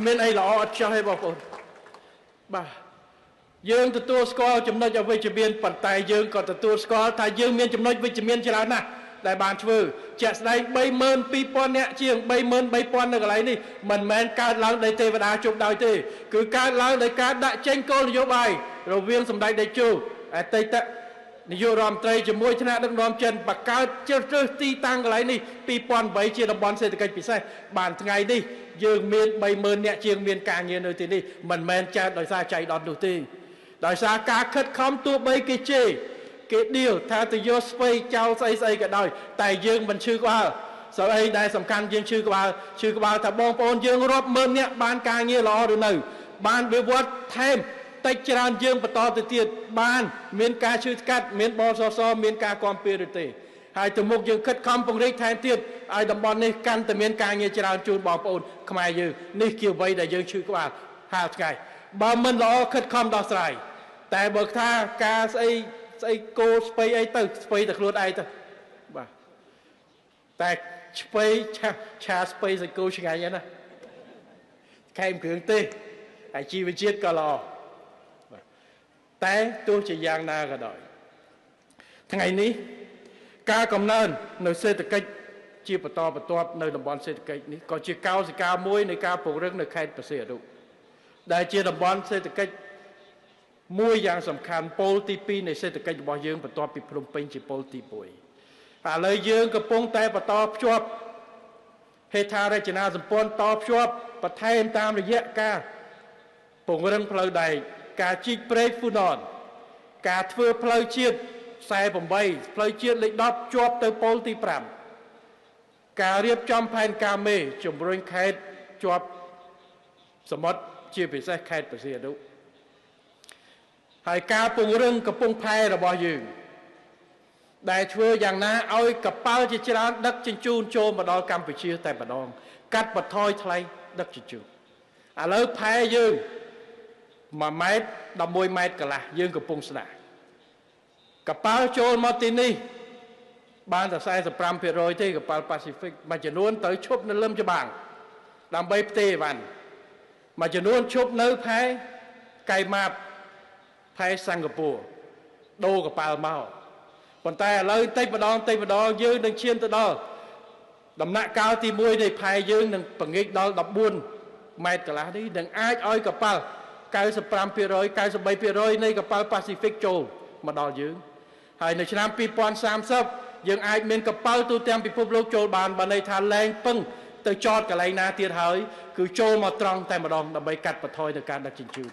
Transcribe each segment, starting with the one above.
មានអីល្អអត់ចោះទេបងប្អូនបាទយើងទទួលស្គាល់ចំណុចអវិជ្ជមានប៉ុន្តែយើងក៏ទទួលស្គាល់ថាយើងមានចំណុចវិជ្ជមានច្រើនណាស់ដែលបានធ្វើជាក់ស្ដែង 32,000 នាក់ជាង 33,000 នៅកន្លែងនេះមិនមែនកើតឡើងដោយទេវតាជុំដោយទេគឺកើតឡើងដោយការដាក់ចេញគោលនយោបាយរវាងសម្ដេចតេជោអតីតនាយករដ្ឋមន្ត្រីជាមួយថ្នាក់ដឹកនាំចិនបង្កើតជ្រើសរើសទីតាំងកន្លែងនេះ2008ជាតំបន់សេដ្ឋកិច្ចពិសេសបានថ្ងៃនេះយើងមាន 30,000 នាក់ជាងមានការងារនៅទីនេះមិនមែនចែកដោយសារចៃដន្យនោះទេដោយសារការខិតខំទោះបីគេជេរគេឌីលថាទៅយកស្វ័យចោលស្អីក៏ដោយតែយើងមិនឈឺក្បាលស្អីដែលសំខាន់យើងឈឺក្បាលថាបងប្អូនយើងរាប់ម៉ឺននាក់បានការងារល្អឬនៅបានវិវត្តថែមតិចច្រើនយើងបន្តទៅទៀតបានមានការឈឺស្កាត់មានបសសមានការគាំពៀឬទេហើយទៅមុខយើងខិតខំពង្រីកថែមទៀតឲ្យតំបន់នេះកាន់តែមានការងារច្រើនជូនបងប្អូនខ្មែរយើងនេះជាអ្វីដែលយើងឈឺក្បាលហាលថ្ងៃបើមិនល្អខិតខំដោះស្រាយតែបើថាការស្អីគោស្ពៃអីទៅស្ពៃតែខ្លួនឯងទៅបាទតែស្ពៃឆាស្ពៃសាច់គោឆ្ងាញ់ណាស់ខែមគ្រឿងទេសហើយជីវជាតិក៏ល្អតែទោះជាយ៉ាងណាក៏ដោយថ្ងៃនេះការកំណើននៅសេដ្ឋកិច្ចជាបន្តបន្ទាប់នៅតំបន់សេដ្ឋកិច្ចនេះក៏ជាកោសិកាមួយនៃការពង្រឹងនៅខេត្តព្រះសីហនុដែលជាតំបន់សេដ្ឋកិច្ចមួយយ៉ាងសំខាន់ពលទី2នៃសេដ្ឋកិច្ចរបស់យើងបន្ទាប់ពីភ្នំពេញជាពលទី1ឥឡូវយើងកំពុងតែបន្តភ្ជាប់ហេដ្ឋារចនាសម្ព័ន្ធតភ្ជាប់បន្ថែមតាមរយៈការពង្រឹងផ្លូវដែកការជីកព្រែកហ្វូណនការធ្វើផ្លូវជាតិ48ផ្លូវជាតិលេខ10ជាប់ទៅពលទី5ការរៀបចំផែនការមេជំរុញខេត្តជាប់សមុទ្រជាពិសេសខេត្តព្រះសីហនុហើយការពង្រឹងកំពង់ផែរបស់យើងដែលធ្វើយ៉ាងណាឲ្យកប៉ាល់ជាច្រើនដឹកជញ្ជូនចូលមកដល់កម្ពុជាតែម្ដងកាត់បន្ថយថ្លៃដឹកជញ្ជូនឥឡូវផែយើង1ម៉ែត្រ11ម៉ែត្រកន្លះយើងកំពុងស្ដារកប៉ាល់ចូលមកទីនេះបានតែ 45% ទេកប៉ាល់ Pacific មួយចំនួនទៅឈប់នៅលឹមច្បាំងដើម្បីផ្ទេរអីវ៉ាន់មួយចំនួនឈប់នៅផែកៃម៉ាបផែសិង្ហបុរីដូរកប៉ាល់មកប៉ុន្តែឥឡូវតិចម្ដងយើងនឹងឈានទៅដល់ដំណាក់កាលទី1នៃផែយើងនឹងពង្រីកដល់14ម៉ែត្រកន្លះនេះនឹងអាចឲ្យកប៉ាល់95% 93% នៃកប៉ាល់ Pacific ចូលមកដល់យើងហើយនៅឆ្នាំ2030យើងអាចមានកប៉ាល់ទូទាំងពិភពលោកចូលបានបើន័យថាលែងពឹងទៅចតកន្លែងណាទៀតហើយគឺចូលមកត្រង់តែម្ដងដើម្បីកាត់បន្ថយទៅការដឹកជញ្ជូន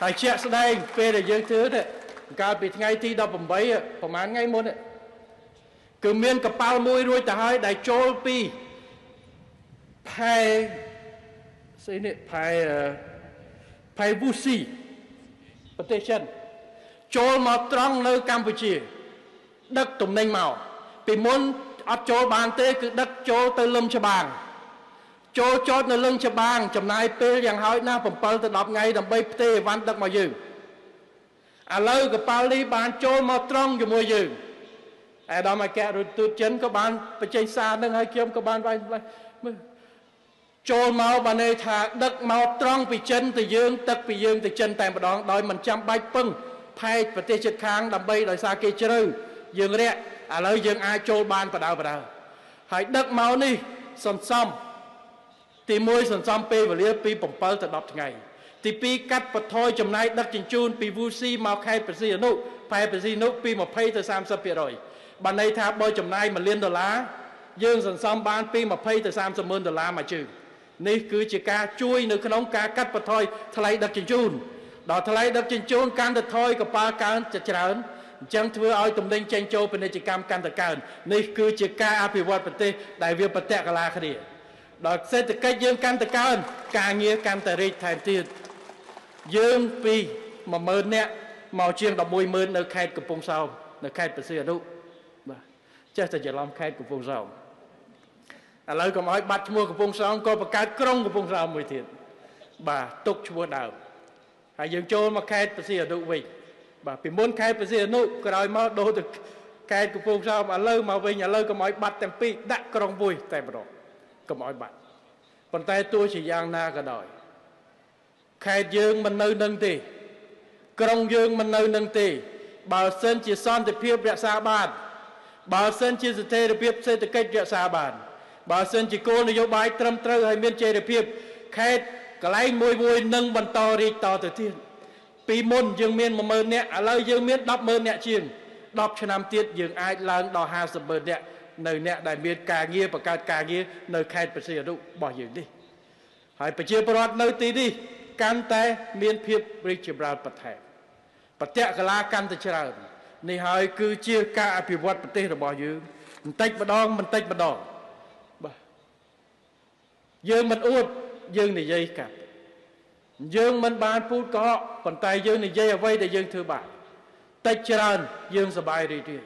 ហើយជាក់ស្ដែងពេលដែលយើងធ្វើទៅកាលពីថ្ងៃទី18ប្រហែលថ្ងៃមុនគឺមានកប៉ាល់មួយរួចទៅហើយដែលចូលពីផែស្អីនេះផែវូស៊ីប្រទេសចិនចូលមកត្រង់នៅកម្ពុជាដឹកទំនិញមកពីមុនអត់ចូលបានទេគឺដឹកចូលទៅលឹមច្បាំងចូលចតនៅលឹមច្បាំងចំណាយពេលយ៉ាងហោចណាស់7ទៅ10ថ្ងៃដើម្បីផ្ទេរអីវ៉ាន់ដឹកមកយើងឥឡូវកប៉ាល់នេះបានចូលមកត្រង់ជាមួយយើងអាដាមអគ្គរដ្ឋទូតចិនក៏បានបញ្ចេញសារនឹងហើយខ្ញុំក៏បានវាយចូលមកបានន័យថាដឹកមកត្រង់ពីចិនទៅយើងទឹកពីយើងទៅចិនតែម្ដងដោយមិនចាំបាច់ពឹងផែកប្រទេសជិតខាងដើម្បីដោយសារគេជ្រៅយើងរាក់ឥឡូវយើងអាចចូលបានបដៅហើយដឹកមកនេះសន្សំទី1សន្សំពេលវេលាពី7ទៅ10ថ្ងៃទី2កាត់បន្ថយចំណាយដឹកជញ្ជូនពីវូស៊ីមកខេត្តព្រះសីហនុផែព្រះសីហនុពី20ទៅ30%បានន័យថាបើចំណាយ$1លានយើងសន្សំបានពី20ទៅ30ម៉ឺន$មួយជើងនេះគឺជាការជួយនៅក្នុងការកាត់បន្ថយថ្លៃដឹកជញ្ជូនដល់ថ្លៃដឹកជញ្ជូនកាន់តែថយកប៉ាល់កើនច្រើនអញ្ចឹងធ្វើឲ្យទំនិញចេញចូលពាណិជ្ជកម្មកាន់តែកើននេះគឺជាការអភិវឌ្ឍប្រទេសដែលវាប្រតិកលាគ្នាដល់សេដ្ឋកិច្ចយើងកាន់តែកើនការងារកាន់តែរីកថែមទៀតយើងពី10,000នាក់មកជាង11,000នៅខេត្តកំពង់សោមនៅខេត្តព្រះសីហនុបាទចេះតែច្រឡំខេត្តកំពង់សោមឥឡូវកុំឲ្យបាត់ឈ្មោះកំពង់សោមក៏បង្កើតក្រុងកំពង់សោមមួយទៀតបាទទុកឈ្មោះដើមហើយយើងចូលមកខេត្តព្រះសីហនុវិញបាទពីមុនខេត្តព្រះសីហនុក្រោយមកដូរទៅខេត្តកំពង់សោមឥឡូវមកវិញឥឡូវកុំឲ្យបាត់ទាំងពីរដាក់ក្រុងមួយតែម្ដងកុំឲ្យបាត់ ប៉ុន្តែទោះជាយ៉ាងណាក៏ដោយខេត្តយើងមិននៅនឹងទេក្រុងយើងមិននៅនឹងទេបើសិនជាសន្តិភាពរក្សាបានបើសិនជាស្ថិរភាពសេដ្ឋកិច្ចរក្សាបានបើសិនជាគោលនយោបាយត្រឹមត្រូវហើយមានចីរភាពខេត្តកន្លែងមួយនឹងបន្តរីកតទៅទៀតពីមុនយើងមាន 10000 នាក់ឥឡូវយើងមាន 100000 នាក់ជាង10ឆ្នាំទៀតយើងអាចឡើងដល់ 500000 នាក់នៅអ្នកដែលមានការងារបង្កើតការងារនៅខេត្តព្រះសីហនុរបស់យើងនេះហើយប្រជាពលរដ្ឋនៅទីនេះកាន់តែមានភាពរីកចម្រើនបន្ថែមប្រតិកលាកាន់តែច្រើននេះហើយគឺជាការអភិវឌ្ឍប្រទេសរបស់យើងបន្តិចម្ដងបាទយើងមិនអួតយើងនិយាយកាត់យើងមិនបានពូតកុហកប៉ុន្តែយើងនិយាយអ្វីដែលយើងធ្វើបានតិចច្រើនយើងសប្បាយរីករាយ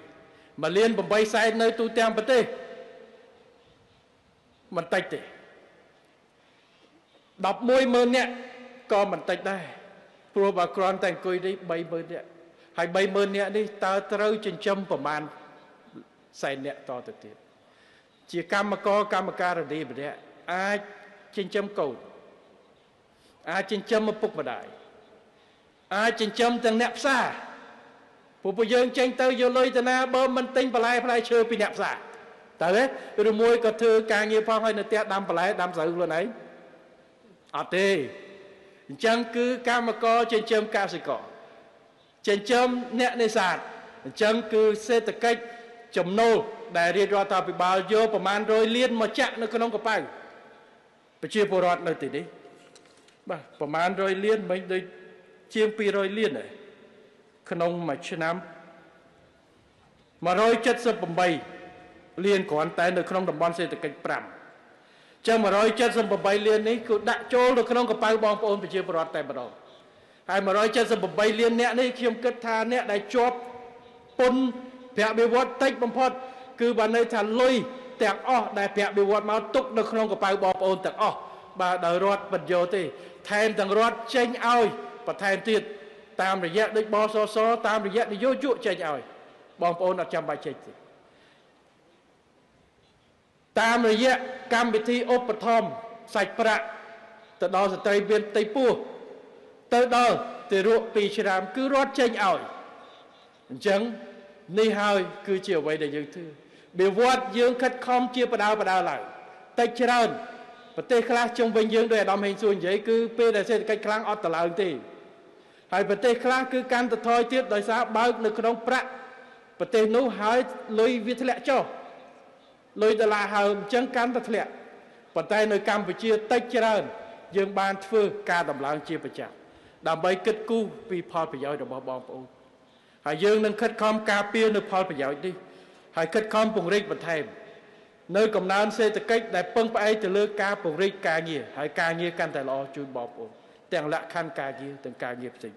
1លាន8សែននៅទូទាំងប្រទេសមិនតិចទេ110,000 នាក់ក៏មិនតិចដែរព្រោះបើគ្រាន់តែអង្គុយនេះ30000 នាក់ហើយ30000 នាក់នេះតើត្រូវចិញ្ចឹមប្រមាណសែននាក់តទៅទៀតជាកម្មការនីម្នាក់អាចចិញ្ចឹមកូនអាចចិញ្ចឹមឪពុកម្ដាយអាចចិញ្ចឹមទាំងអ្នកផ្សារពួកយើងចេញទៅយកលុយទៅណាបើមិនទិញបន្លែផ្លែឈើពីអ្នកផ្សារតើទេឬមួយក៏ធ្វើការងារផងហើយនៅផ្ទះដាំបន្លែដាំស្រូវខ្លួនឯងអត់ទេអញ្ចឹងគឺកម្មករចិញ្ចឹមកសិករចិញ្ចឹមអ្នកនេសាទអញ្ចឹងគឺសេដ្ឋកិច្ចចំណូលដែលរាជរដ្ឋាភិបាលយកប្រមាណ100លានមកចាក់នៅក្នុងកប៉ៅប្រជាពលរដ្ឋនៅទីនេះបាទប្រមាណ100លានមិនដូចជាង200លានដែរក្នុងមួយឆ្នាំ178លានគ្រាន់តែនៅក្នុងតំបន់សេដ្ឋកិច្ច5ចឹង178លាននេះគឺដាក់ចូលនៅក្នុងកប៉ៅបងប្អូនប្រជាពលរដ្ឋតែម្ដងហើយ178លានអ្នកនេះខ្ញុំគិតថាអ្នកដែលជាប់ពន្ធប្រាក់បៀវត្សតិចបំផុតគឺបើនៅថាលុយទាំងអស់ដែលប្រាក់បៀវត្សមកទុកនៅក្នុងកប៉ៅបងប្អូនទាំងអស់បាទដោយរដ្ឋបិទយកទេថែមទាំងរដ្ឋចេញឲ្យបន្ថែមទៀតតាមរយៈដូចបសសតាមរយៈនយោជកចេញឲ្យបងប្អូនអត់ចាំបាច់ចេញទេតាមរយៈកម្មវិធីឧបត្ថម្ភសាច់ប្រាក់ទៅដល់ស្ត្រីមានផ្ទៃពោះទៅដល់ទារក2ឆ្នាំគឺរដ្ឋចេញឲ្យអញ្ចឹងនេះហើយគឺជាអ្វីដែលយើងធ្វើបៀវត្សយើងខិតខំជាបដាឡើងតិចច្រើនប្រទេសខ្លះជុំវិញយើងដោយអាដាមហេងសួរនិយាយគឺពេលដែលសេដ្ឋកិច្ចខ្លាំងអត់តឡើងទេហើយប្រទេសខ្លះគឺកាន់តែថយទៀតដោយសារបើកនៅក្នុងប្រាក់ប្រទេសនោះហើយលុយវាធ្លាក់ចុះលុយដុល្លារហើមអញ្ចឹងកាន់តែធ្លាក់ប៉ុន្តែនៅកម្ពុជាតិចច្រើនយើងបានធ្វើការដំឡើងជាប្រចាំដើម្បីគិតគូរពីផលប្រយោជន៍របស់បងប្អូនហើយយើងនឹងខិតខំការពារនៅផលប្រយោជន៍នេះហើយខិតខំពង្រីកបន្ថែមនៅកំណើនសេដ្ឋកិច្ចដែលពឹងផ្អែកទៅលើការពង្រីកការងារហើយការងារកាន់តែល្អជូនបងប្អូនទាំងលក្ខខណ្ឌការងារទាំងការងារផ្សេង